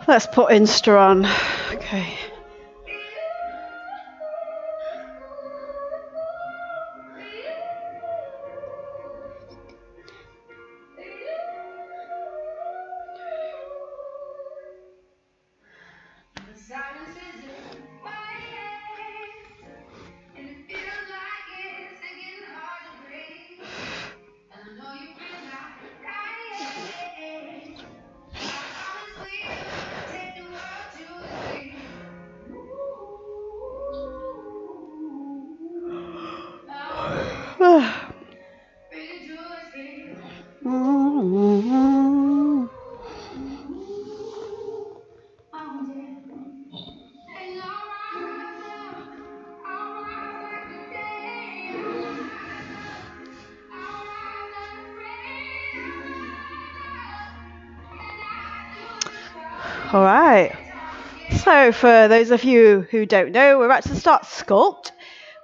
Let's put Insta on. Okay. All right. So for those of you who don't know, we're about to start Sculpt,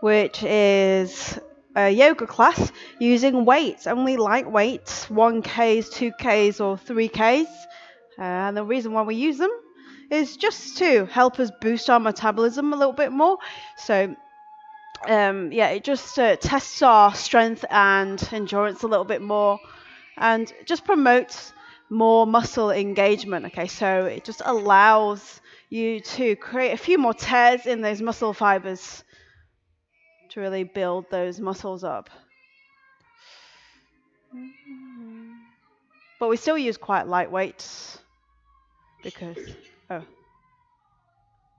which is a yoga class using weights, only light weights, 1Ks, 2Ks or 3Ks. And the reason why we use them is just to help us boost our metabolism a little bit more. So it just tests our strength and endurance a little bit more and just promotes more muscle engagement. Okay, so it just allows you to create a few more tears in those muscle fibers to really build those muscles up. But we still use quite light weights because,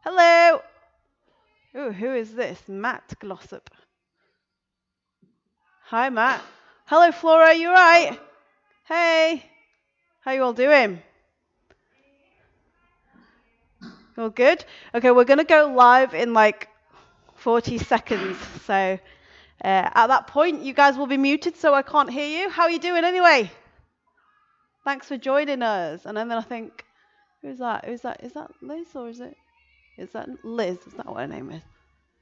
hello! Ooh, who is this? Matt Glossop. Hi, Matt. Hello, Flora, you alright? Hey, how you all doing? All good? Okay, we're going to go live in like 40 seconds. So at that point, you guys will be muted so I can't hear you. How are you doing anyway? Thanks for joining us. And then I think, who's that? Is that Liz or is that Liz? Is that what her name is?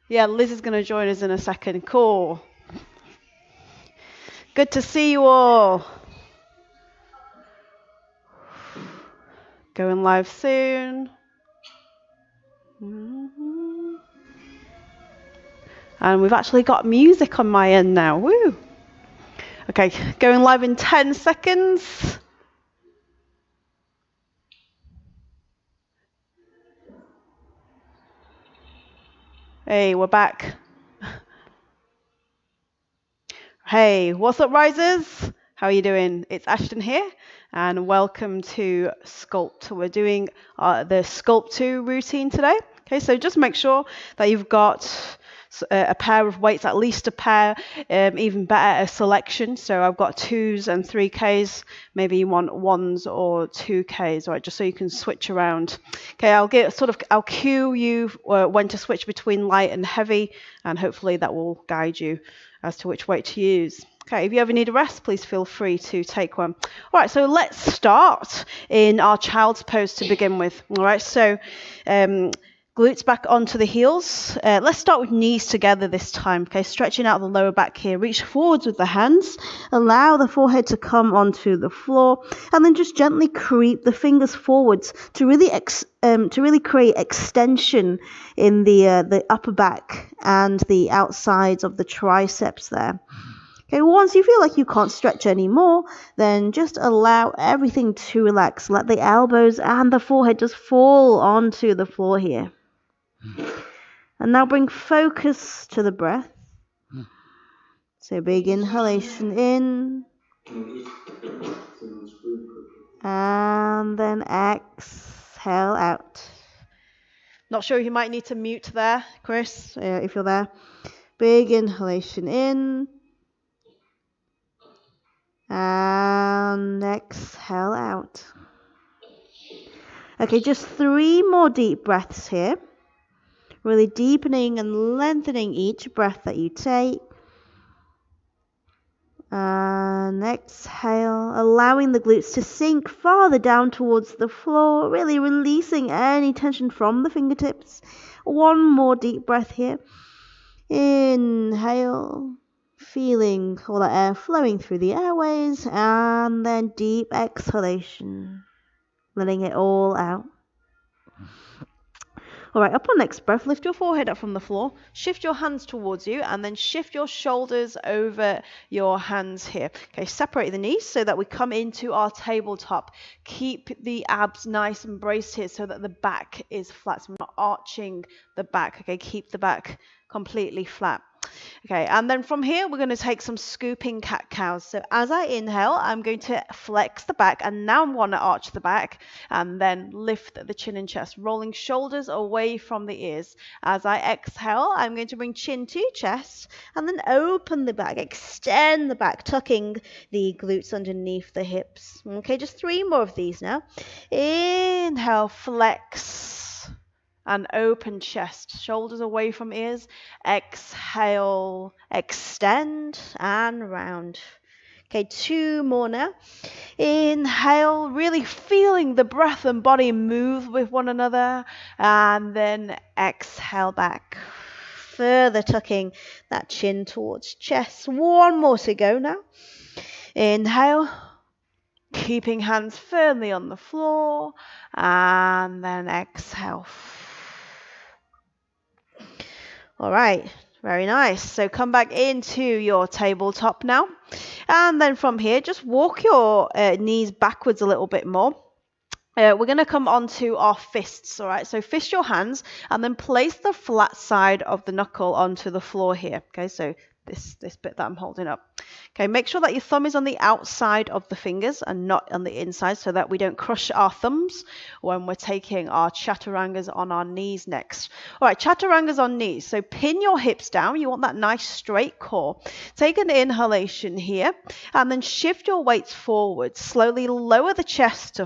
Yeah, Liz is going to join us in a second. Cool. Good to see you all. Going live soon. And we've actually got music on my end now. Woo! Okay, going live in 10 seconds. Hey, we're back. Hey, what's up, risers? How are you doing? It's Ashton here, and welcome to Sculpt. We're doing the Sculpt 2 routine today. Okay, so just make sure that you've got a pair of weights, at least a pair, even better, a selection. So I've got 2s and 3Ks. Maybe you want 1s or 2Ks, right? Just so you can switch around. Okay, I'll cue you when to switch between light and heavy, and hopefully that will guide you as to which weight to use. Okay, if you ever need a rest, please feel free to take one. All right, so let's start in our child's pose to begin with. All right, so glutes back onto the heels. Let's start with knees together this time. Okay, stretching out the lower back here. Reach forwards with the hands. Allow the forehead to come onto the floor, and then just gently creep the fingers forwards to really create extension in the upper back and the outsides of the triceps there. Okay, once you feel like you can't stretch anymore, then just allow everything to relax. Let the elbows and the forehead just fall onto the floor here. And now bring focus to the breath. So big inhalation in. And then exhale out. Not sure, you might need to mute there, Chris, if you're there. Big inhalation in. And exhale out. Okay, just 3 more deep breaths here. Really deepening and lengthening each breath that you take. And exhale, allowing the glutes to sink farther down towards the floor, really releasing any tension from the fingertips. One more deep breath here. Inhale, feeling all that air flowing through the airways, and then deep exhalation, letting it all out. All right, upon next breath, lift your forehead up from the floor, shift your hands towards you, and then shift your shoulders over your hands here. Okay, separate the knees so that we come into our tabletop. Keep the abs nice and braced here so that the back is flat. So we're not arching the back. Okay, keep the back completely flat. Okay, and then from here, we're going to take some scooping cat-cows. So as I inhale, I'm going to flex the back, and now I want to arch the back, and then lift the chin and chest, rolling shoulders away from the ears. As I exhale, I'm going to bring chin to chest, and then open the back, extend the back, tucking the glutes underneath the hips. Okay, just 3 more of these now. Inhale, flex. And open chest, shoulders away from ears. Exhale, extend and round. Okay, 2 more now. Inhale, really feeling the breath and body move with one another. And then exhale back. Further tucking that chin towards chest. 1 more to go now. Inhale. Keeping hands firmly on the floor. And then exhale. All right, very nice. So come back into your tabletop now. And then from here, just walk your knees backwards a little bit more. We're going to come onto our fists, all right? So fist your hands and then place the flat side of the knuckle onto the floor here, okay? So this bit that I'm holding up. Okay, make sure that your thumb is on the outside of the fingers and not on the inside so that we don't crush our thumbs when we're taking our chaturangas on our knees next. All right, chaturangas on knees. So pin your hips down. You want that nice straight core. Take an inhalation here and then shift your weights forward. Slowly lower the chest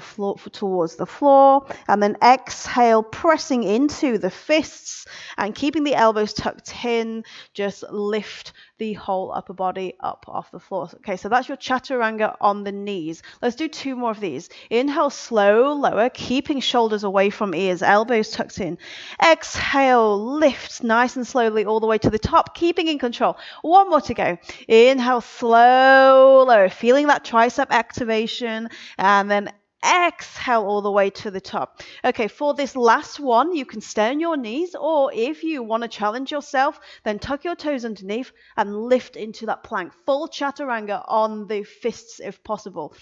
towards the floor and then exhale, pressing into the fists and keeping the elbows tucked in. Just lift the whole upper body up off the floor. Okay, so that's your chaturanga on the knees. Let's do 2 more of these. Inhale, slow, lower, keeping shoulders away from ears, elbows tucked in. Exhale, lift nice and slowly all the way to the top, keeping in control. 1 more to go. Inhale, slow, lower, feeling that tricep activation, and then exhale all the way to the top. Okay, for this last one, you can stay on your knees, or if you want to challenge yourself, then tuck your toes underneath and lift into that plank. Full chaturanga on the fists if possible.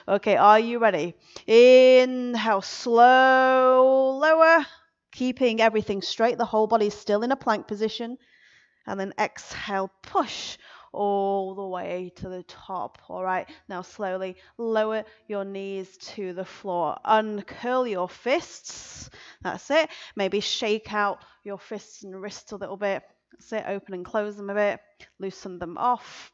Okay, are you ready? Inhale, slow, lower, keeping everything straight. The whole body is still in a plank position. And then exhale, push all the way to the top. All right, now slowly lower your knees to the floor. Uncurl your fists. That's it. Maybe shake out your fists and wrists a little bit. That's it. Open and close them a bit. Loosen them off.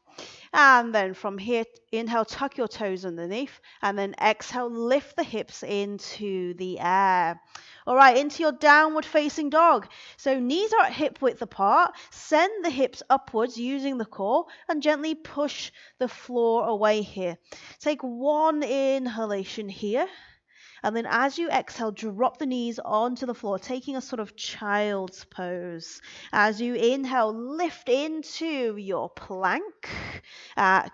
And then from here, inhale, tuck your toes underneath. And then exhale, lift the hips into the air. All right, into your downward facing dog. So knees are at hip width apart. Send the hips upwards using the core and gently push the floor away here. Take 1 inhalation here. And then as you exhale, drop the knees onto the floor, taking a sort of child's pose. As you inhale, lift into your plank,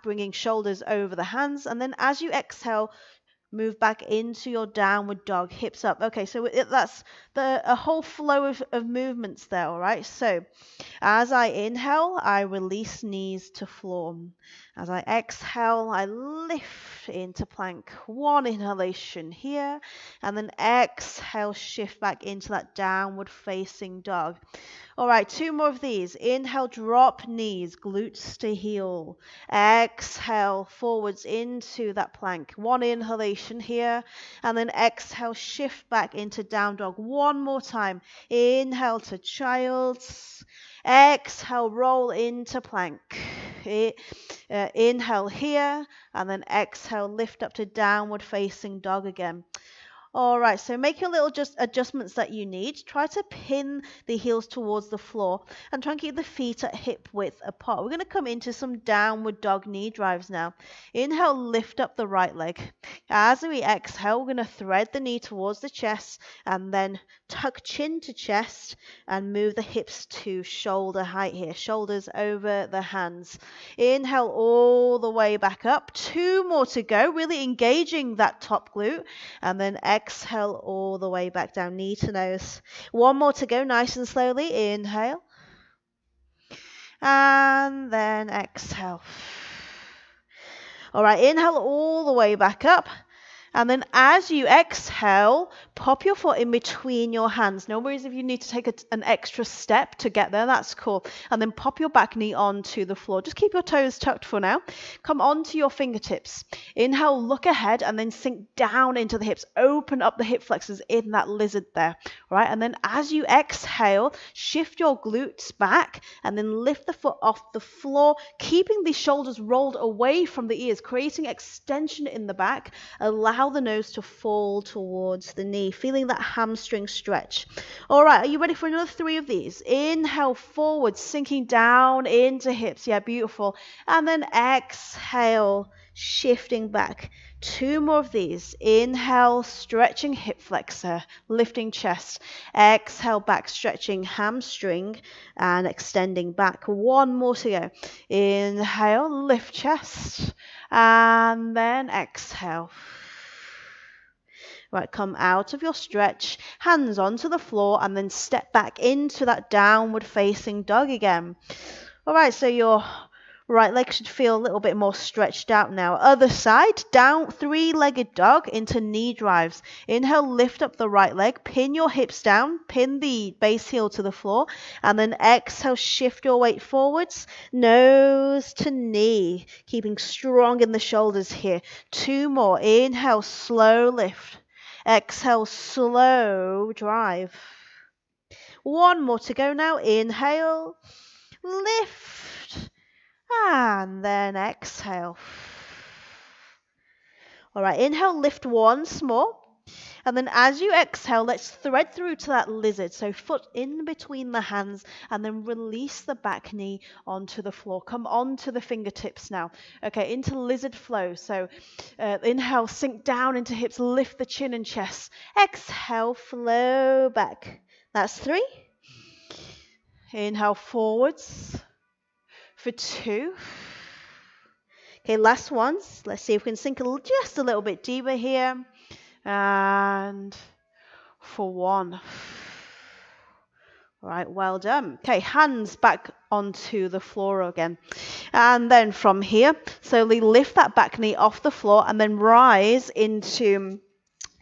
bringing shoulders over the hands. And then as you exhale, move back into your downward dog, hips up. Okay, so that's a whole flow of movements there, all right? So as I inhale, I release knees to floor. As I exhale, I lift into plank. 1 inhalation here, and then exhale, shift back into that downward facing dog. All right, 2 more of these. Inhale, drop knees, glutes to heel. Exhale, forwards into that plank. 1 inhalation here, and then exhale, shift back into down dog. 1 more time. Inhale to child's. Exhale, roll into plank. Inhale here, and then exhale, lift up to downward facing dog again. All right, so make your little adjustments that you need. Try to pin the heels towards the floor and try and keep the feet at hip width apart. We're going to come into some downward dog knee drives now. Inhale, lift up the right leg. As we exhale, we're going to thread the knee towards the chest and then tuck chin to chest and move the hips to shoulder height here. Shoulders over the hands. Inhale all the way back up. 2 more to go, really engaging that top glute. And then exhale all the way back down, knee to nose. 1 more to go, nice and slowly. Inhale. And then exhale. All right, inhale all the way back up. And then as you exhale, pop your foot in between your hands. No worries if you need to take an extra step to get there, that's cool. And then pop your back knee onto the floor. Just keep your toes tucked for now. Come onto your fingertips. Inhale, look ahead, and then sink down into the hips. Open up the hip flexors in that lizard there. All right, and then as you exhale, shift your glutes back and then lift the foot off the floor, keeping the shoulders rolled away from the ears, creating extension in the back. Allow the nose to fall towards the knee, feeling that hamstring stretch. All right, are you ready for another 3 of these? Inhale forward, sinking down into hips. Yeah, beautiful. And then exhale, shifting back. 2 more of these. Inhale, stretching hip flexor, lifting chest. Exhale, back, stretching hamstring and extending back. 1 more to go. Inhale, lift chest, and then exhale. Right, come out of your stretch, hands onto the floor, and then step back into that downward facing dog again. All right, so your right leg should feel a little bit more stretched out now. Other side, down 3-legged dog into knee drives. Inhale, lift up the right leg, pin your hips down, pin the base heel to the floor, and then exhale, shift your weight forwards, nose to knee, keeping strong in the shoulders here. 2 more. Inhale, slow lift. Exhale, slow drive. 1 more to go now. Inhale, lift, and then exhale. All right, inhale, lift once more. And then as you exhale, let's thread through to that lizard. So foot in between the hands and then release the back knee onto the floor. Come onto the fingertips now. Okay, into lizard flow. So inhale, sink down into hips, lift the chin and chest. Exhale, flow back. That's 3. Inhale forwards for 2. Okay, last ones. Let's see if we can sink just a little bit deeper here. And for 1. All right, well done. Okay, hands back onto the floor again. And then from here, slowly lift that back knee off the floor and then rise into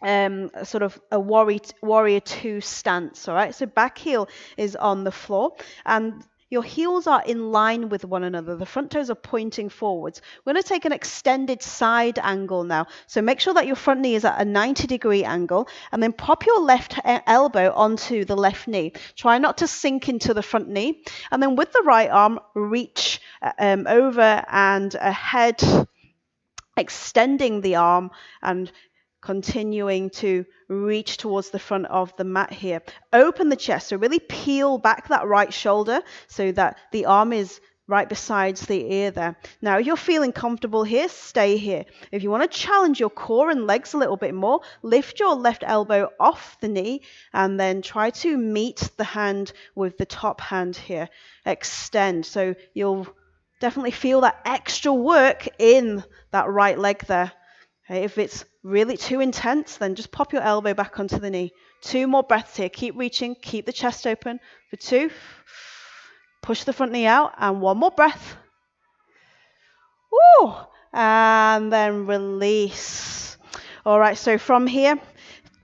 sort of a warrior 2 stance. All right, so back heel is on the floor and your heels are in line with one another. The front toes are pointing forwards. We're going to take an extended side angle now. So make sure that your front knee is at a 90-degree angle and then pop your left elbow onto the left knee. Try not to sink into the front knee. And then with the right arm, reach over and ahead, extending the arm and continuing to reach towards the front of the mat here. Open the chest, so really peel back that right shoulder so that the arm is right beside the ear there. Now, if you're feeling comfortable here, stay here. If you want to challenge your core and legs a little bit more, lift your left elbow off the knee and then try to meet the hand with the top hand here. Extend, so you'll definitely feel that extra work in that right leg there. Okay, if it's really too intense, then just pop your elbow back onto the knee. 2 more breaths here. Keep reaching. Keep the chest open for 2. Push the front knee out. And 1 more breath. Woo! And then release. All right, so from here,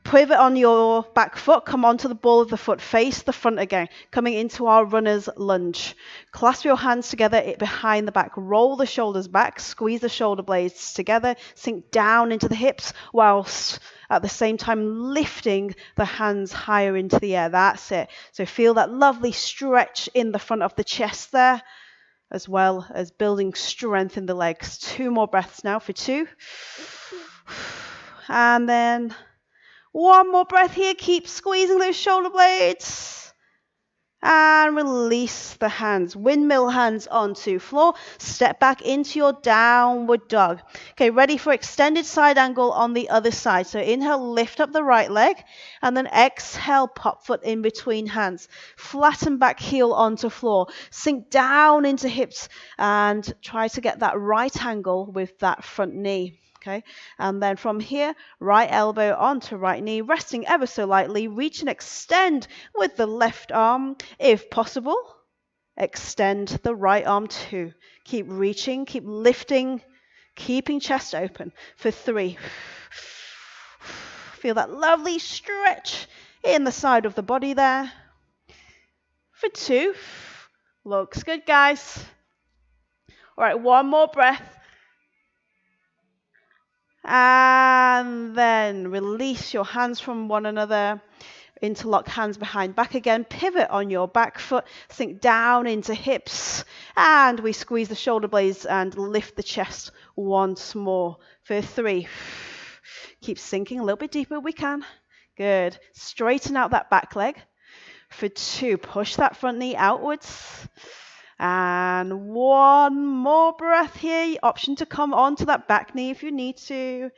pivot on your back foot, come onto the ball of the foot, face the front again, coming into our runner's lunge. Clasp your hands together behind the back, roll the shoulders back, squeeze the shoulder blades together, sink down into the hips, whilst at the same time lifting the hands higher into the air. That's it. So feel that lovely stretch in the front of the chest there, as well as building strength in the legs. 2 more breaths now for 2. And then One more breath here. Keep squeezing those shoulder blades. And release the hands. Windmill hands onto floor. Step back into your downward dog. Okay, ready for extended side angle on the other side. So inhale, lift up the right leg. And then exhale, pop foot in between hands. Flatten back heel onto floor. Sink down into hips. And try to get that right angle with that front knee. Okay, and then from here, right elbow onto right knee, resting ever so lightly. Reach and extend with the left arm. If possible, extend the right arm too. Keep reaching, keep lifting, keeping chest open for 3. Feel that lovely stretch in the side of the body there. For 2. Looks good, guys. All right, one more breath. And then release your hands from one another. Interlock hands behind back again. Pivot on your back foot. Sink down into hips. And we squeeze the shoulder blades and lift the chest once more. For 3. Keep sinking a little bit deeper we can. Good. Straighten out that back leg. For 2. Push that front knee outwards. And one more breath here. Option to come onto that back knee if you need to.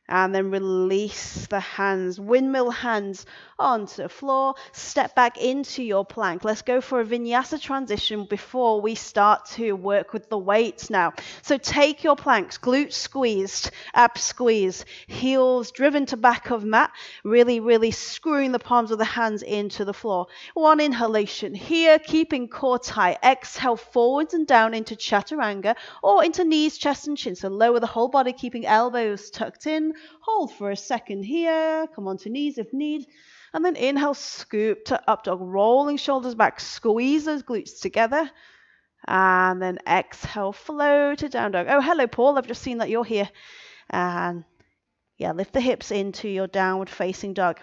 And then release the hands, windmill hands onto the floor. Step back into your plank. Let's go for a vinyasa transition before we start to work with the weights now. So take your planks, glutes squeezed, abs squeezed, heels driven to back of mat. Really, really screwing the palms of the hands into the floor. One inhalation here, keeping core tight. Exhale forwards and down into chaturanga or into knees, chest and chin. So lower the whole body, keeping elbows tucked in. Hold for a second here. Come onto knees if need. And then inhale, scoop to up dog, rolling shoulders back. Squeeze those glutes together. And then exhale, flow to down dog. Oh, hello, Paul. I've just seen that you're here. And yeah, lift the hips into your downward facing dog.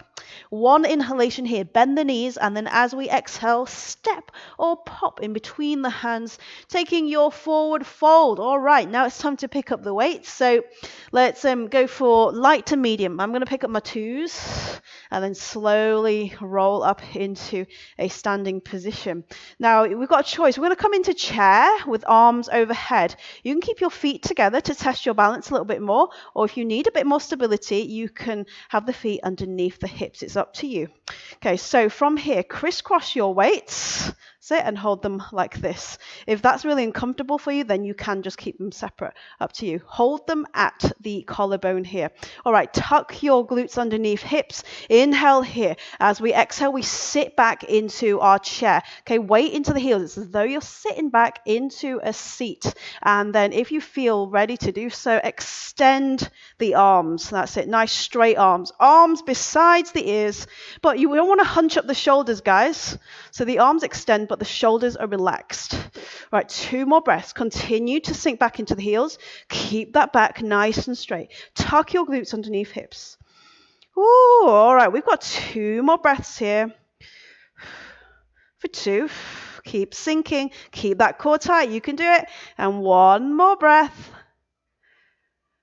One inhalation here, bend the knees, and then as we exhale, step or pop in between the hands, taking your forward fold. All right, now it's time to pick up the weights. So let's go for light to medium. I'm going to pick up my 2s and then slowly roll up into a standing position. Now we've got a choice. We're going to come into chair with arms overhead. You can keep your feet together to test your balance a little bit more, or if you need a bit more stability, you can have the feet underneath the hips. It's up to you. Okay, so from here, crisscross your weights. Sit and hold them like this. If that's really uncomfortable for you, then you can just keep them separate. Up to you. Hold them at the collarbone here. All right, tuck your glutes underneath hips. Inhale here. As we exhale, we sit back into our chair. Okay, weight into the heels. It's as though you're sitting back into a seat. And then if you feel ready to do so, extend the arms. That's it. Nice straight arms. Arms besides the ears. But you don't want to hunch up the shoulders, guys. So the arms extend, but the shoulders are relaxed. Right, 2 more breaths. Continue to sink back into the heels. Keep that back nice and straight. Tuck your glutes underneath hips. Ooh, all right, we've got 2 more breaths here. For 2. Keep sinking. Keep that core tight. You can do it. And 1 more breath.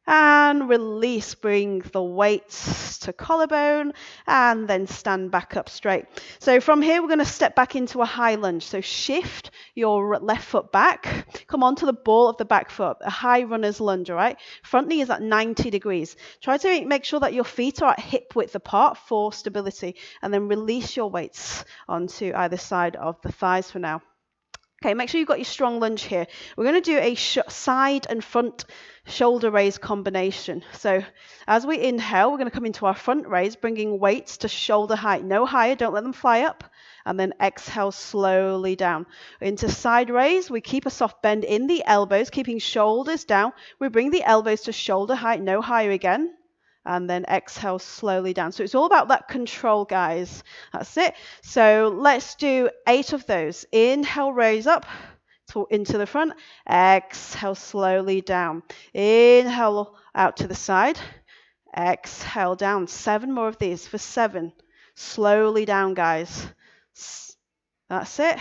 And release, bring the weights to collarbone and then stand back up straight. So from here, we're going to step back into a high lunge. So shift your left foot back, come onto the ball of the back foot, a high runner's lunge, all right? Front knee is at 90 degrees. Try to make sure that your feet are at hip width apart for stability, and then release your weights onto either side of the thighs for now. Okay, make sure you've got your strong lunge here. We're going to do a side and front shoulder raise combination. So as we inhale, we're going to come into our front raise, bringing weights to shoulder height. No higher, don't let them fly up. And then exhale slowly down. Into side raise, we keep a soft bend in the elbows, keeping shoulders down. We bring the elbows to shoulder height, no higher again. And then exhale slowly down. So it's all about that control, guys. That's it. So let's do 8 of those. Inhale, raise up into the front. Exhale slowly down. Inhale out to the side. Exhale down. 7 more of these for 7. Slowly down, guys. That's it.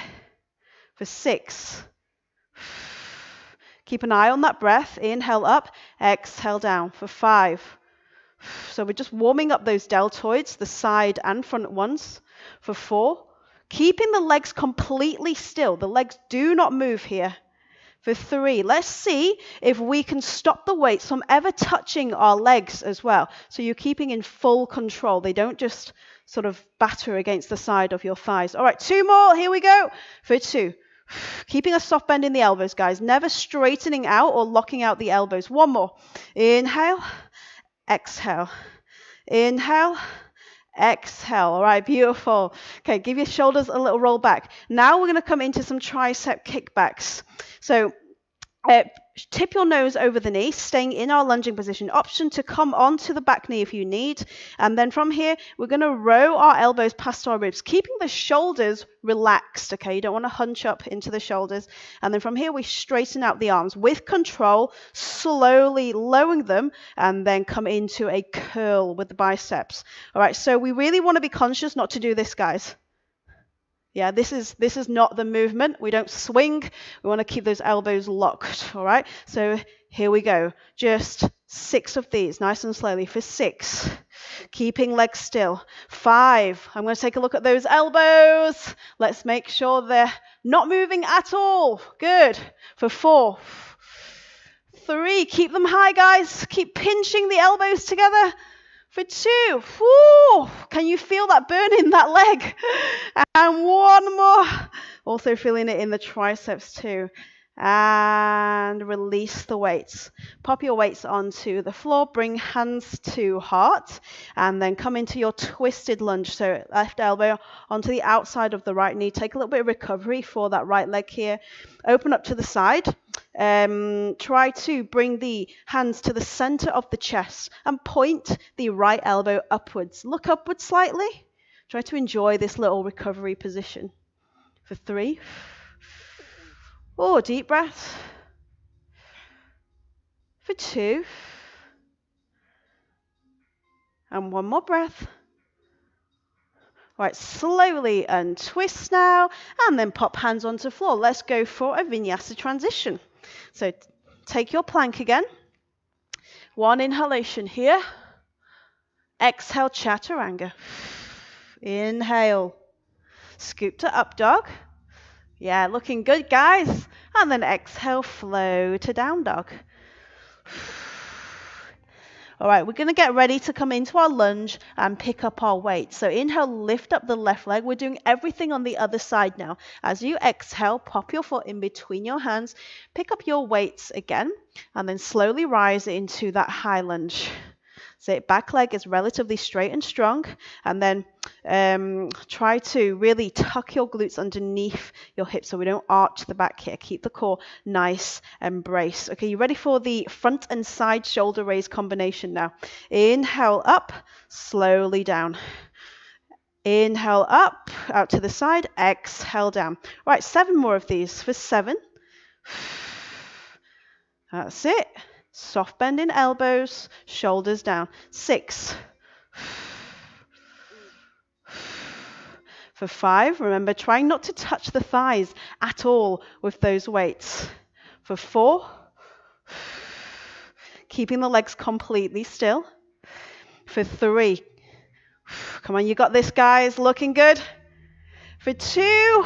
For 6. Keep an eye on that breath. Inhale up. Exhale down. For 5. So we're just warming up those deltoids, the side and front ones. For 4, keeping the legs completely still. The legs do not move here. For 3, let's see if we can stop the weights from ever touching our legs as well. So you're keeping in full control. They don't just sort of batter against the side of your thighs. All right, 2 more. Here we go. For 2. Keeping a soft bend in the elbows, guys. Never straightening out or locking out the elbows. 1 more. Inhale. Exhale. Inhale. Exhale. All right, beautiful. Okay, give your shoulders a little roll back. Now we're going to come into some tricep kickbacks. So tip your nose over the knee, staying in our lunging position. Option to come onto the back knee if you need. And then from here, we're going to row our elbows past our ribs, keeping the shoulders relaxed, okay? You don't want to hunch up into the shoulders. And then from here, we straighten out the arms with control, slowly lowering them, and then come into a curl with the biceps. All right, so we really want to be conscious not to do this, guys. Yeah, this is not the movement. We don't swing. We want to keep those elbows locked, all right? So here we go. Just 6 of these, nice and slowly. For 6, keeping legs still. 5, I'm going to take a look at those elbows. Let's make sure they're not moving at all. Good. For 4, 3, keep them high, guys. Keep pinching the elbows together. For 2, whoo, can you feel that burn in that leg? And 1 more. Also feeling it in the triceps too. And release the weights. Pop your weights onto the floor. Bring hands to heart. And then come into your twisted lunge. So left elbow onto the outside of the right knee. Take a little bit of recovery for that right leg here. Open up to the side. Try to bring the hands to the center of the chest and point the right elbow upwards. Look upwards slightly. Try to enjoy this little recovery position. For 3. Oh, deep breath. For 2. And 1 more breath. Right, slowly untwist now, and then pop hands onto the floor. Let's go for a vinyasa transition. So take your plank again. 1 inhalation here. Exhale, chaturanga. Inhale. Scoop to up dog. Yeah, looking good, guys. And then exhale, flow to down dog. All right, we're going to get ready to come into our lunge and pick up our weight. So inhale, lift up the left leg. We're doing everything on the other side now. As you exhale, pop your foot in between your hands, pick up your weights again, and then slowly rise into that high lunge. So back leg is relatively straight and strong, and then try to really tuck your glutes underneath your hips so we don't arch the back here. Keep the core nice and braced. Okay, you ready for the front and side shoulder raise combination now? Inhale up, slowly down. Inhale up, out to the side, exhale down. All right, 7 more of these. For 7. That's it. Soft bend in elbows, shoulders down. 6. For 5, remember, trying not to touch the thighs at all with those weights. For 4, keeping the legs completely still. For 3, come on, you got this, guys, looking good. For 2,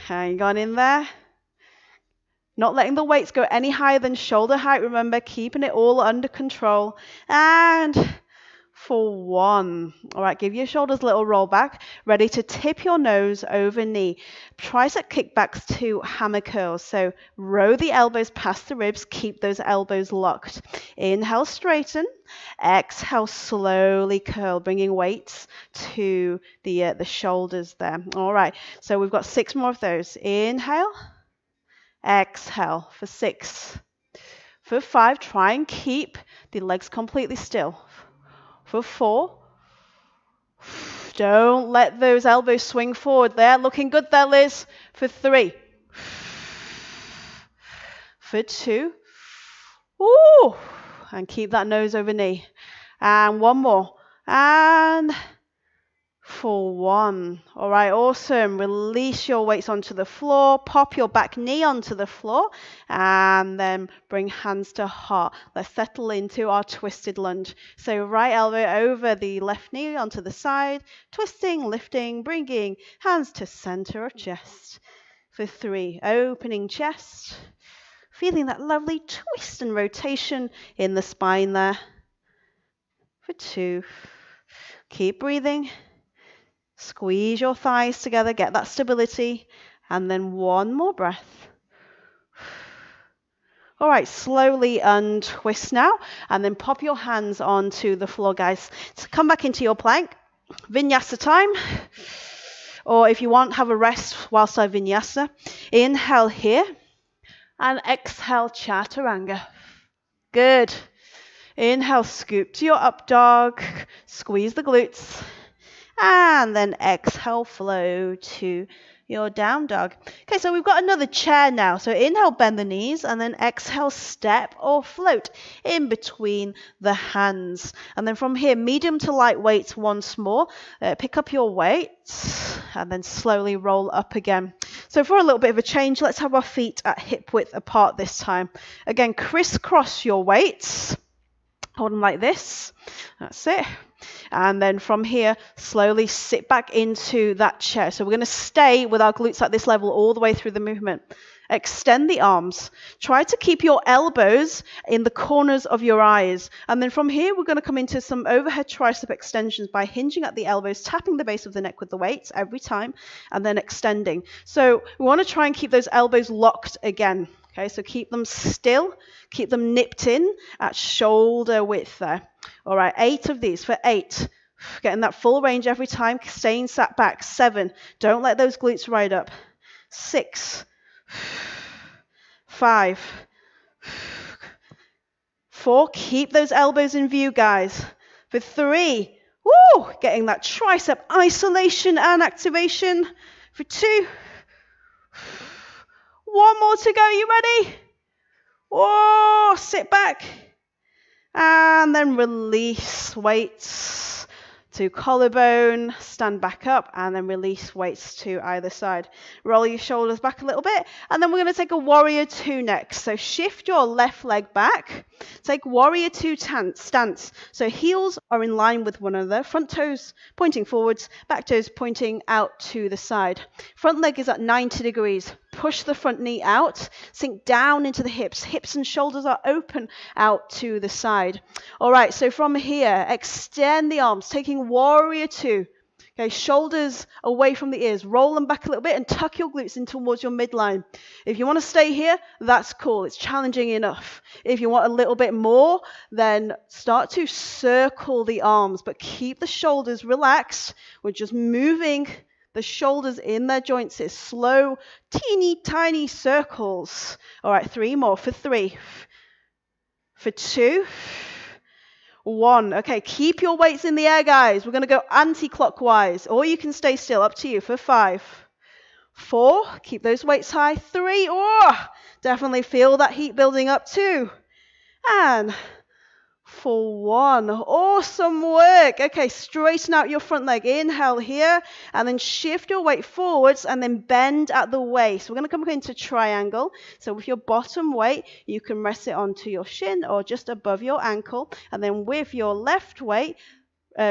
hang on in there. Not letting the weights go any higher than shoulder height, remember, keeping it all under control. And for 1. All right, give your shoulders a little roll back. Ready to tip your nose over knee. Tricep kickbacks to hammer curls. So row the elbows past the ribs. Keep those elbows locked. Inhale, straighten. Exhale, slowly curl, bringing weights to the shoulders there. All right, so we've got 6 more of those. Inhale. Exhale. For 6. For 5, try and keep the legs completely still. For 4, don't let those elbows swing forward there. Looking good there, Liz. For 3. For 2. Ooh, and keep that nose over knee. And 1 more. And for 1. All right, awesome. Release your weights onto the floor. Pop your back knee onto the floor and then bring hands to heart. Let's settle into our twisted lunge. So right elbow over the left knee onto the side, twisting, lifting, bringing hands to center of chest. For 3, opening chest, feeling that lovely twist and rotation in the spine there. For 2, keep breathing. Squeeze your thighs together, get that stability, and then 1 more breath. All right, slowly untwist now, and then pop your hands onto the floor, guys. So come back into your plank, vinyasa time, or if you want, have a rest whilst I vinyasa. Inhale here, and exhale, chaturanga. Good. Inhale, scoop to your up dog, squeeze the glutes. And then exhale, flow to your down dog. Okay, so we've got another chair now. So inhale, bend the knees, and then exhale, step or float in between the hands. And then from here, medium to light weights once more. Pick up your weights and then slowly roll up again. So for a little bit of a change, let's have our feet at hip width apart this time. Again, crisscross your weights. Hold them like this. That's it. And then from here, slowly sit back into that chair. So we're going to stay with our glutes at this level all the way through the movement. Extend the arms. Try to keep your elbows in the corners of your eyes. And then from here, we're going to come into some overhead tricep extensions by hinging at the elbows, tapping the base of the neck with the weights every time, and then extending. So we want to try and keep those elbows locked again. Okay, so keep them still, keep them nipped in at shoulder width there. All right, 8 of these for 8. Getting that full range every time, staying sat back. 7, don't let those glutes ride up. 6, 5, 4, keep those elbows in view, guys. For 3, woo, getting that tricep isolation and activation. For 2, 1 more to go, you ready? Whoa, sit back. And then release weights to collarbone, stand back up, and then release weights to either side. Roll your shoulders back a little bit, and then we're going to take a warrior 2 next. So shift your left leg back, take warrior 2 stance. So heels are in line with one another, front toes pointing forwards, back toes pointing out to the side. Front leg is at 90 degrees. Push the front knee out, sink down into the hips. Hips and shoulders are open out to the side. All right, so from here, extend the arms, taking warrior 2. Okay, shoulders away from the ears. Roll them back a little bit and tuck your glutes in towards your midline. If you want to stay here, that's cool. It's challenging enough. If you want a little bit more, then start to circle the arms, but keep the shoulders relaxed. We're just moving the shoulders in their joints. It's slow, teeny, tiny circles. All right, 3 more for 3. For 2. 1. Okay, keep your weights in the air, guys. We're going to go anti-clockwise, or you can stay still, up to you. For 5. 4. Keep those weights high. 3. Oh, definitely feel that heat building up. 2. And for 1. Awesome work. Okay, straighten out your front leg. Inhale here, and then shift your weight forwards, and then bend at the waist. We're going to come into triangle. So with your bottom weight, you can rest it onto your shin or just above your ankle. And then with your left weight,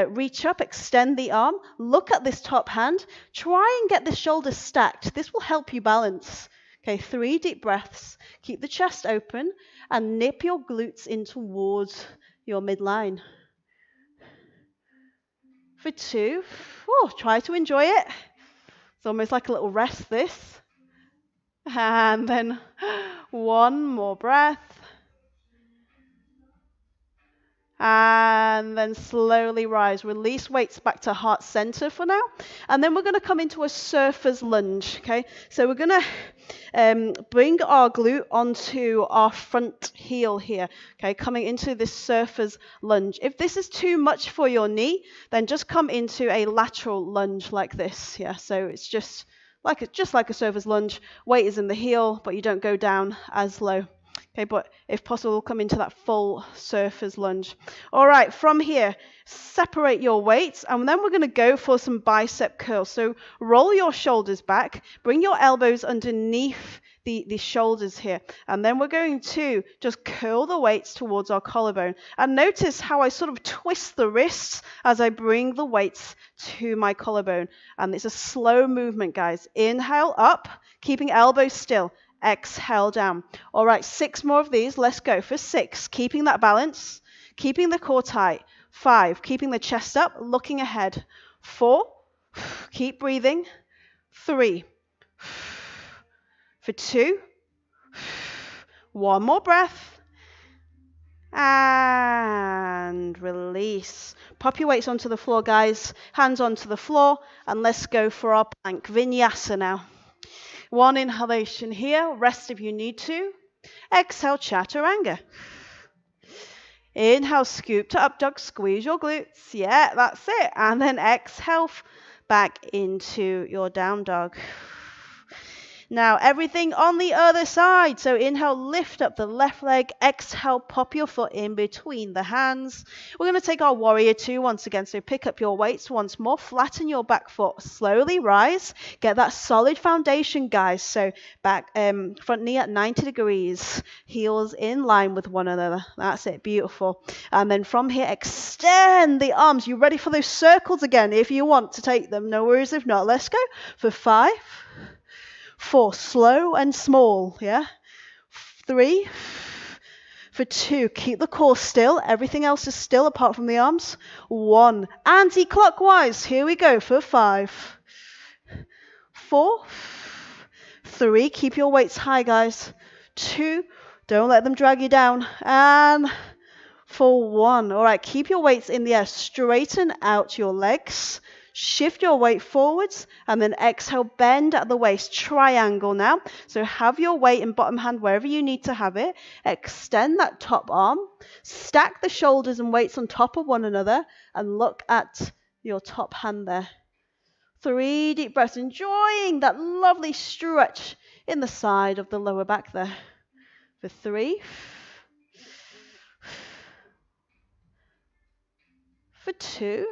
reach up, extend the arm, look at this top hand. Try and get the shoulders stacked. This will help you balance. Okay, 3 deep breaths. Keep the chest open and nip your glutes in towards your midline. For 2, try to enjoy it. It's almost like a little rest, this. And then 1 more breath. And then slowly rise. Release weights back to heart center for now. And then we're going to come into a surfer's lunge. Okay, so we're going to bring our glute onto our front heel here. Okay, coming into this surfer's lunge. If this is too much for your knee, then just come into a lateral lunge like this. Yeah, so it's just like a surfer's lunge. Weight is in the heel, but you don't go down as low. Okay, but if possible, come into that full surfer's lunge. All right, from here, separate your weights, and then we're going to go for some bicep curls. So roll your shoulders back, bring your elbows underneath the shoulders here, and then we're going to just curl the weights towards our collarbone. And notice how I sort of twist the wrists as I bring the weights to my collarbone. And it's a slow movement, guys. Inhale up, keeping elbows still. Exhale down. All right, 6 more of these. Let's go for 6. Keeping that balance, keeping the core tight. 5, keeping the chest up, looking ahead. 4, keep breathing. 3, for 2, 1 more breath. And release. Pop your weights onto the floor, guys. Hands onto the floor. And let's go for our plank vinyasa now. 1 inhalation here. Rest if you need to. Exhale, chaturanga. Inhale, scoop to up dog. Squeeze your glutes. Yeah, that's it. And then exhale back into your down dog. Now, everything on the other side. So inhale, lift up the left leg. Exhale, pop your foot in between the hands. We're going to take our warrior 2 once again. So pick up your weights once more. Flatten your back foot. Slowly rise. Get that solid foundation, guys. So back, front knee at 90 degrees. Heels in line with one another. That's it. Beautiful. And then from here, extend the arms. You ready for those circles again? If you want to take them. No worries if not. Let's go for 5. 4, slow and small, yeah? 3, for 2, keep the core still. Everything else is still apart from the arms. 1, anti-clockwise. Here we go for 5. 4, 3, keep your weights high, guys. 2, don't let them drag you down. And for 1. All right, keep your weights in the air. Straighten out your legs. Shift your weight forwards and then exhale, bend at the waist, triangle now. So have your weight in bottom hand wherever you need to have it. Extend that top arm, stack the shoulders and weights on top of one another and look at your top hand there. 3 deep breaths, enjoying that lovely stretch in the side of the lower back there. For 3. For 2.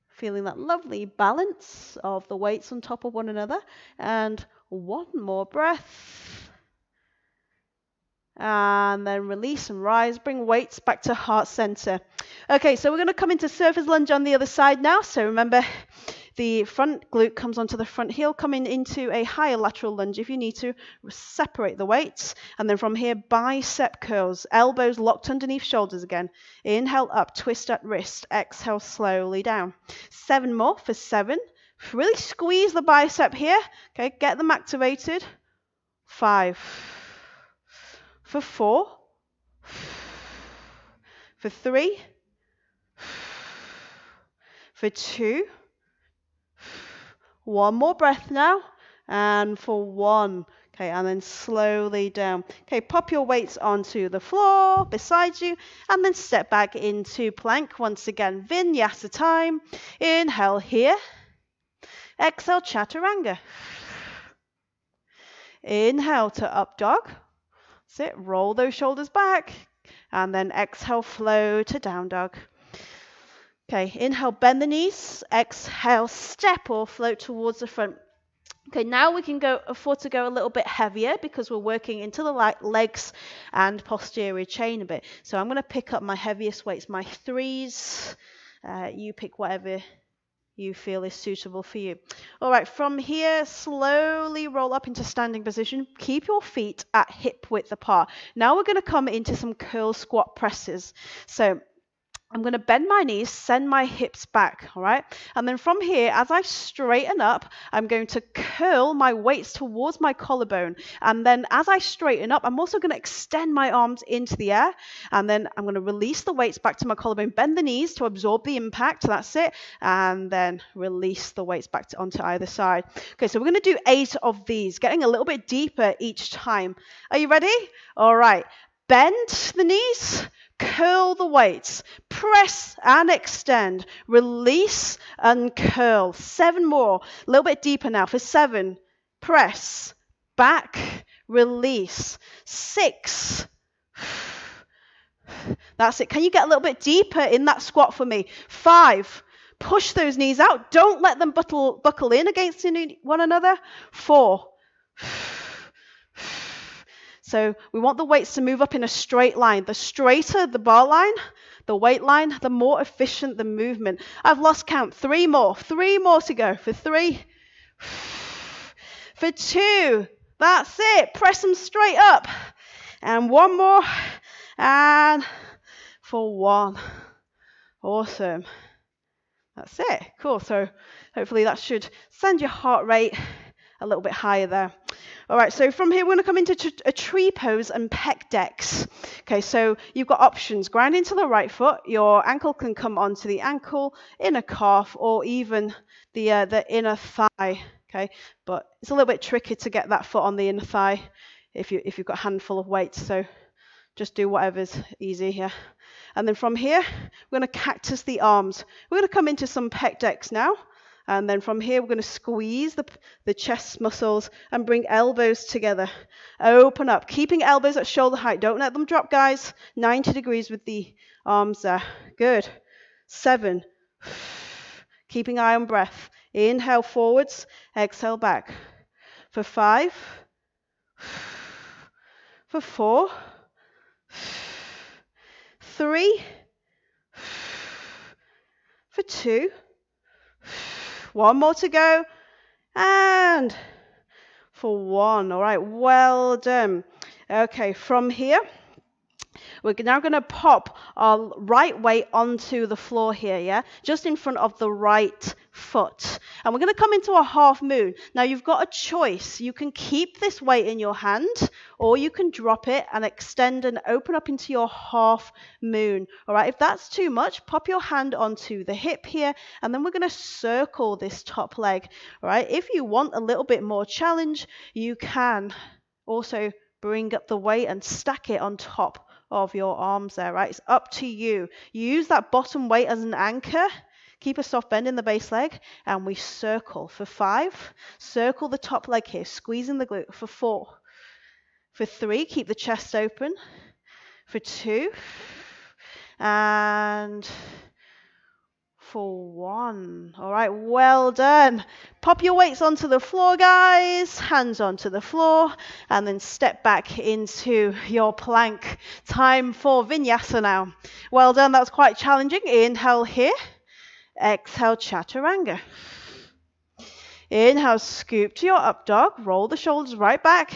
Feeling that lovely balance of the weights on top of one another. And 1 more breath. And then release and rise. Bring weights back to heart center. Okay, so we're going to come into surfer's lunge on the other side now. So remember, the front glute comes onto the front heel, coming into a higher lateral lunge if you need to. Separate the weights. And then from here, bicep curls. Elbows locked underneath shoulders again. Inhale up, twist at wrist. Exhale slowly down. 7 more for 7. Really squeeze the bicep here. Okay, get them activated. 5. For 4. For 3. For 2. 1 more breath now, and for 1. Okay, and then slowly down. Okay, pop your weights onto the floor beside you, and then step back into plank once again. Vinyasa time. Inhale here. Exhale, chaturanga. Inhale to up dog. That's it. Roll those shoulders back, and then exhale, flow to down dog. Okay, inhale, bend the knees. Exhale, step or float towards the front. Okay, now we can afford to go a little bit heavier because we're working into the legs and posterior chain a bit. So I'm going to pick up my heaviest weights, my 3s. You pick whatever you feel is suitable for you. All right, from here, slowly roll up into standing position. Keep your feet at hip width apart. Now we're going to come into some curl squat presses. So I'm going to bend my knees, send my hips back, all right? And then from here, as I straighten up, I'm going to curl my weights towards my collarbone. And then as I straighten up, I'm also going to extend my arms into the air. And then I'm going to release the weights back to my collarbone, bend the knees to absorb the impact. That's it. And then release the weights back onto either side. Okay, so we're going to do 8 of these, getting a little bit deeper each time. Are you ready? All right. Bend the knees. Curl the weights, press and extend, release and curl. 7 more, a little bit deeper now for 7. Press, back, release. 6. That's it. Can you get a little bit deeper in that squat for me? 5. Push those knees out. Don't let them buckle in against one another. 4. So we want the weights to move up in a straight line. The straighter the bar line, the weight line, the more efficient the movement. I've lost count. 3 more. 3 more to go. For 3. For 2. That's it. Press them straight up. And 1 more. And for 1. Awesome. That's it. Cool. So hopefully that should send your heart rate a little bit higher there. All right, so from here, we're going to come into a tree pose and pec decks. Okay, so you've got options. Ground into the right foot. Your ankle can come onto the ankle, inner calf, or even the inner thigh. Okay, but it's a little bit tricky to get that foot on the inner thigh if you've got a handful of weights. So just do whatever's easy here. And then from here, we're going to cactus the arms. We're going to come into some pec decks now. And then from here, we're going to squeeze the chest muscles and bring elbows together. Open up, keeping elbows at shoulder height. Don't let them drop, guys. 90 degrees with the arms there. Good. 7. Keeping eye on breath. Inhale forwards, exhale back. For 5. For 4. 3. For 2. 1 more to go. And for 1. All right, well done. Okay, from here, we're now going to pop our right weight onto the floor here, yeah? Just in front of the right foot. And we're going to come into a half moon. Now, you've got a choice. You can keep this weight in your hand, or you can drop it and extend and open up into your half moon. All right, if that's too much, pop your hand onto the hip here, and then we're going to circle this top leg. All right, if you want a little bit more challenge, you can also bring up the weight and stack it on top of your arms there, right? It's up to you. Use that bottom weight as an anchor. Keep a soft bend in the base leg, and we circle. For 5, circle the top leg here, squeezing the glute. For 4. For 3, keep the chest open. For 2. And for 1. All right, well done. Pop your weights onto the floor, guys. Hands onto the floor, and then step back into your plank. Time for vinyasa now. Well done. That was quite challenging. Inhale here. Exhale, chaturanga. Inhale, scoop to your up dog. Roll the shoulders right back.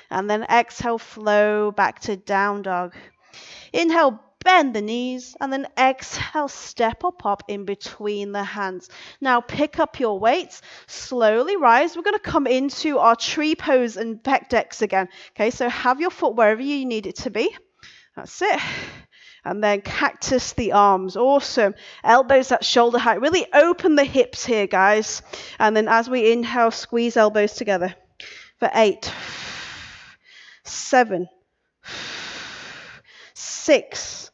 And then exhale, flow back to down dog. Inhale, bend the knees, and then exhale, step or pop in between the hands. Now pick up your weights, slowly rise. We're going to come into our tree pose and pec decks again. Okay, so have your foot wherever you need it to be. That's it. And then cactus the arms. Awesome. Elbows at shoulder height. Really open the hips here, guys. And then as we inhale, squeeze elbows together. For 8, 7, 6.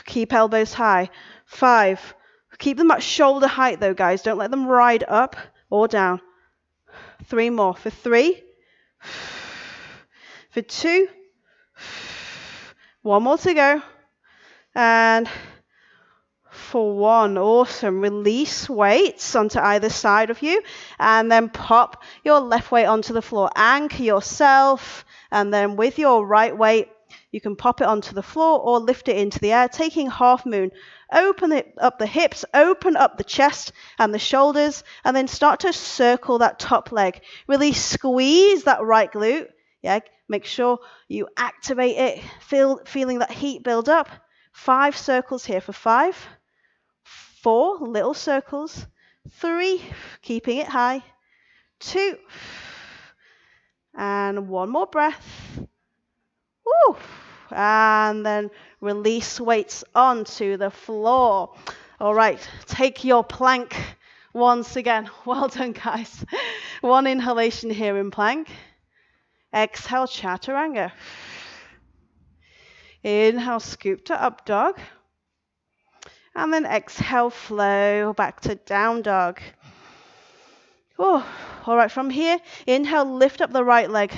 Keep elbows high. 5. Keep them at shoulder height though, guys. Don't let them ride up or down. 3 more. For 3. For 2. 1 more to go. And for 1. Awesome. Release weights onto either side of you. And then pop your left weight onto the floor. Anchor yourself. And then with your right weight, you can pop it onto the floor or lift it into the air, taking half moon. Open it up the hips, open up the chest and the shoulders, and then start to circle that top leg. Really squeeze that right glute. Yeah, make sure you activate it, feeling that heat build up. 5 circles here for 5. 4 little circles. 3, keeping it high. 2, and 1 more breath. Woo. And then release weights onto the floor. All right, take your plank once again. Well done, guys. 1 inhalation here in plank. Exhale, chaturanga. Inhale, scoop to up dog. And then exhale, flow back to down dog. Oh, all right, from here, inhale, lift up the right leg.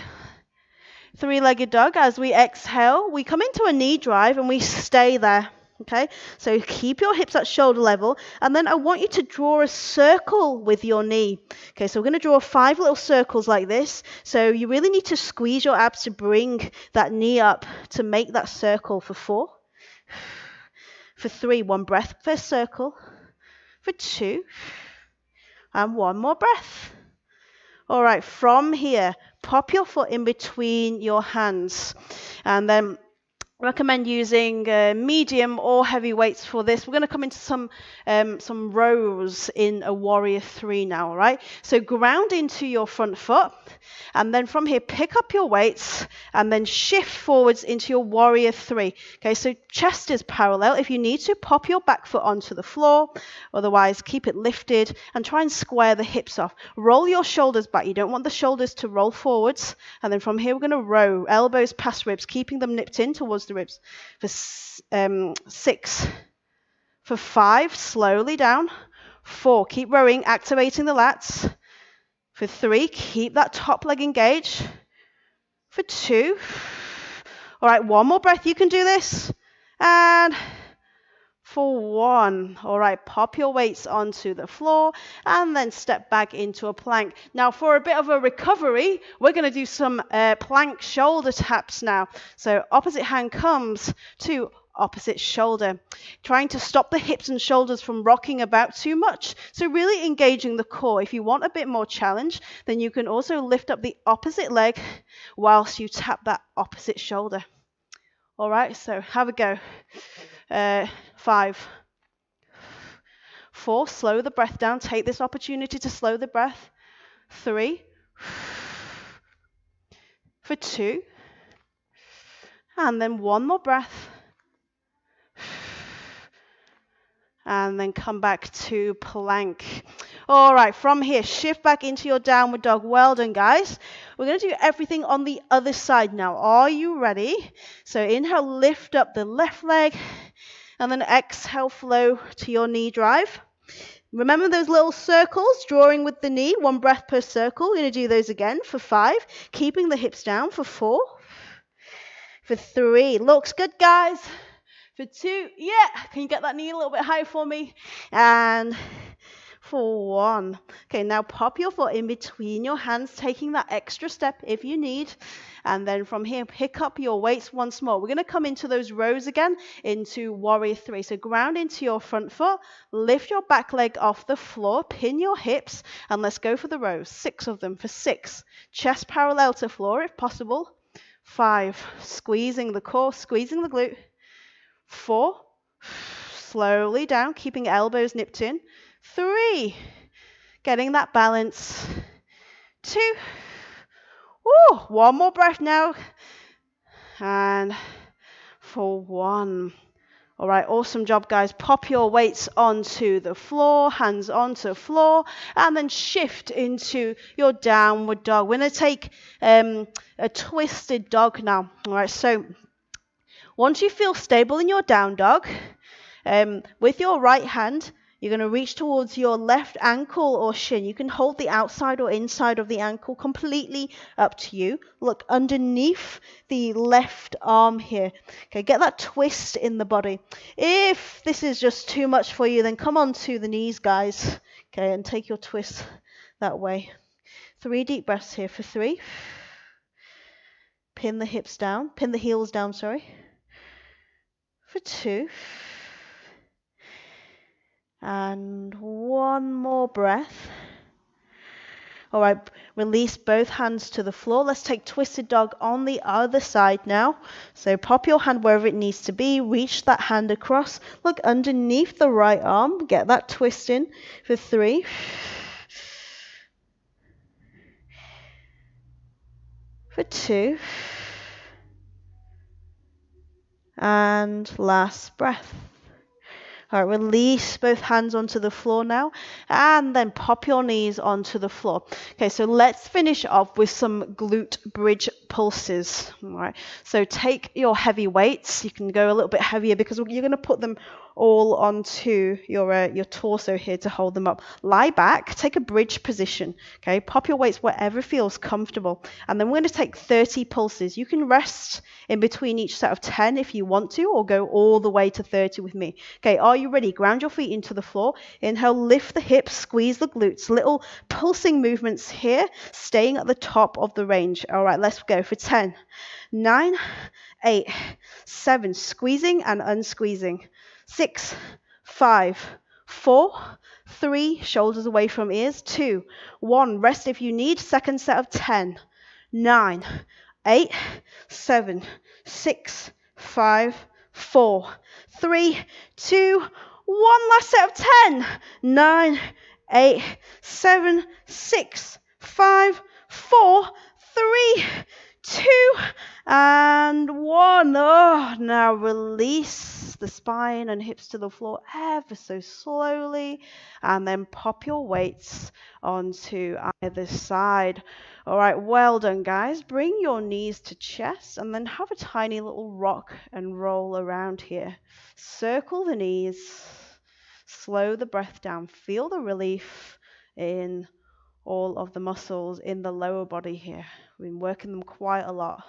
three-legged dog. As we exhale, we come into a knee drive and we stay there. Okay, so keep your hips at shoulder level, and then I want you to draw a circle with your knee. Okay, so we're going to draw 5 little circles like this. So you really need to squeeze your abs to bring that knee up to make that circle for 4. For 3, 1 breath per circle. For 2, and 1 more breath. All right, from here, pop your foot in between your hands, and then recommend using medium or heavy weights for this. We're going to come into some rows in a warrior 3 now, all right? So ground into your front foot, and then from here, pick up your weights, and then shift forwards into your warrior 3. Okay, so chest is parallel. If you need to, pop your back foot onto the floor. Otherwise, keep it lifted, and try and square the hips off. Roll your shoulders back. You don't want the shoulders to roll forwards. And then from here, we're going to row, elbows past ribs, keeping them nipped in towards the ribs. For 6. For 5, slowly down. 4, keep rowing, activating the lats. For 3, keep that top leg engaged. For 2. All right, 1 more breath. You can do this. And for 1. All right, pop your weights onto the floor and then step back into a plank. Now, for a bit of a recovery, we're going to do some plank shoulder taps now. So opposite hand comes to opposite shoulder, trying to stop the hips and shoulders from rocking about too much. So really engaging the core. If you want a bit more challenge, then you can also lift up the opposite leg whilst you tap that opposite shoulder. All right, so have a go. 5. 4, slow the breath down. Take this opportunity to slow the breath. 3. For 2. And then 1 more breath. And then come back to plank. All right, from here, shift back into your downward dog. Well done, guys. We're going to do everything on the other side now. Are you ready? So inhale, lift up the left leg, and then exhale, flow to your knee drive. Remember those little circles, drawing with the knee, 1 breath per circle. We're going to do those again for 5, keeping the hips down for 4. For 3, looks good, guys. For 2, yeah, can you get that knee a little bit higher for me? And for 1. Okay, now pop your foot in between your hands, taking that extra step if you need. And then from here, pick up your weights once more. We're going to come into those rows again into warrior 3. So ground into your front foot, lift your back leg off the floor, pin your hips, and let's go for the rows. 6 of them for 6. Chest parallel to floor if possible. 5, squeezing the core, squeezing the glute. 4, slowly down, keeping elbows nipped in. 3, getting that balance. 2, 1 more breath now. And for 1. All right, awesome job, guys. Pop your weights onto the floor, hands onto the floor, and then shift into your downward dog. We're going to take a twisted dog now. All right, so once you feel stable in your down dog, with your right hand, you're going to reach towards your left ankle or shin. You can hold the outside or inside of the ankle, completely up to you. Look underneath the left arm here. Okay, get that twist in the body. If this is just too much for you, then come on to the knees, guys. Okay, and take your twist that way. 3 deep breaths here for 3. Pin the hips down, pin the heels down, sorry. For 2. And 1 more breath. All right, release both hands to the floor. Let's take twisted dog on the other side now. So pop your hand wherever it needs to be. Reach that hand across. Look underneath the right arm. Get that twist in for 3. For 2. And last breath. All right, release both hands onto the floor now, and then pop your knees onto the floor. Okay, so let's finish off with some glute bridge pulses. All right. So take your heavy weights. You can go a little bit heavier because you're going to put them all onto your torso here to hold them up. Lie back, take a bridge position. Okay, pop your weights wherever feels comfortable, and then we're going to take 30 pulses. You can rest in between each set of 10 if you want to, or go all the way to 30 with me. Okay, are you ready? Ground your feet into the floor. Inhale, lift the hips, squeeze the glutes. Little pulsing movements here, staying at the top of the range. All right, let's go for 10, 9, 8, 7, squeezing and unsqueezing. 6, 5, 4, 3, shoulders away from ears. 2, 1, rest if you need. Second set of 10, 9, 8, 7, 6, 5, 4, 3, 2, 1. Last set of 10, 9, 8, 7, 6, 5, 4, 3, 2, and 1. Oh, now release the spine and hips to the floor ever so slowly, and then pop your weights onto either side. All right, well done, guys. Bring your knees to chest and then have a tiny little rock and roll around here. Circle the knees, slow the breath down, feel the relief in all of the muscles in the lower body here. We've been working them quite a lot.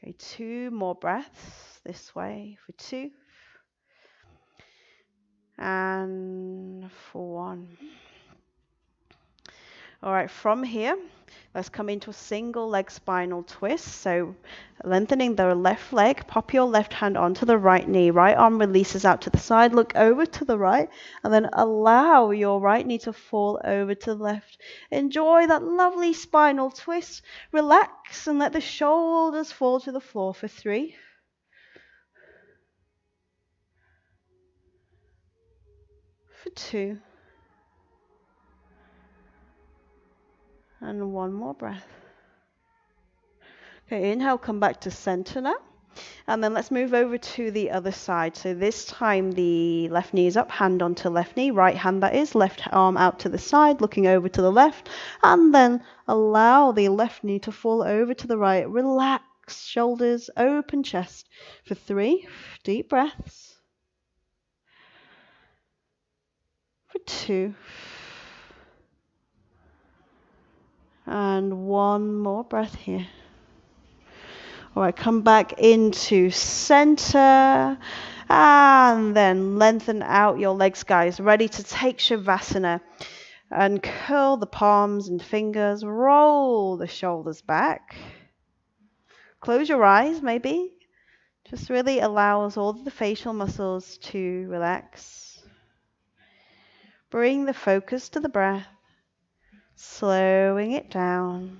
Okay, 2 more breaths this way for 2 and for 1. All right, from here, let's come into a single leg spinal twist. So lengthening the left leg, pop your left hand onto the right knee. Right arm releases out to the side, look over to the right, and then allow your right knee to fall over to the left. Enjoy that lovely spinal twist. Relax and let the shoulders fall to the floor for 3. For 2. And 1 more breath. Okay, inhale, come back to center now. And then let's move over to the other side. So this time the left knee is up, hand onto left knee, right hand that is, left arm out to the side, looking over to the left. And then allow the left knee to fall over to the right. Relax, shoulders, open chest for 3. Deep breaths. For 2. And 1 more breath here. All right, come back into center and then lengthen out your legs, guys. Ready to take Shavasana and curl the palms and fingers. Roll the shoulders back. Close your eyes, maybe. Just really allows all the facial muscles to relax. Bring the focus to the breath. Slowing it down.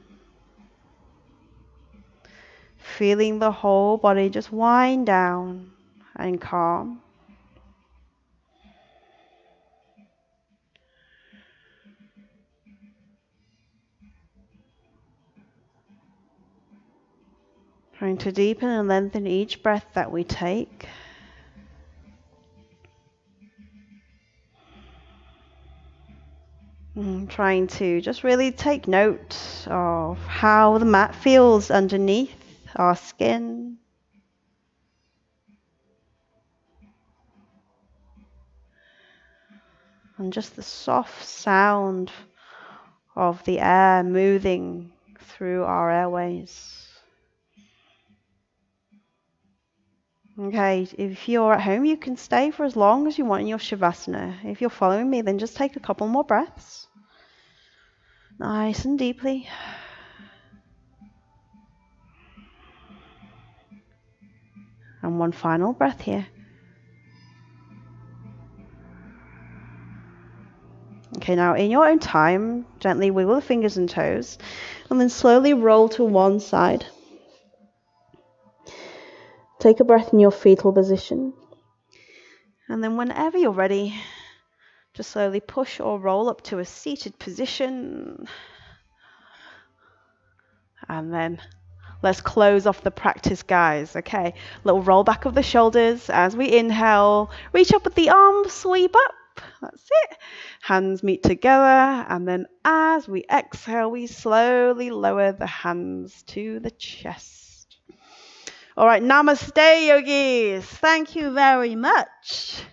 Feeling the whole body just wind down and calm. Trying to deepen and lengthen each breath that we take. Trying to just really take note of how the mat feels underneath our skin. And just the soft sound of the air moving through our airways. Okay, if you're at home, you can stay for as long as you want in your Shavasana. If you're following me, then just take a couple more breaths. Nice and deeply. And 1 final breath here. Okay, now in your own time, gently wiggle the fingers and toes, and then slowly roll to one side. Take a breath in your fetal position. And then whenever you're ready, just slowly push or roll up to a seated position. And then let's close off the practice, guys. Okay, little roll back of the shoulders as we inhale. Reach up with the arms, sweep up. up. That's it. Hands meet together, and then as we exhale, we slowly lower the hands to the chest. All right, namaste, yogis. Thank you very much.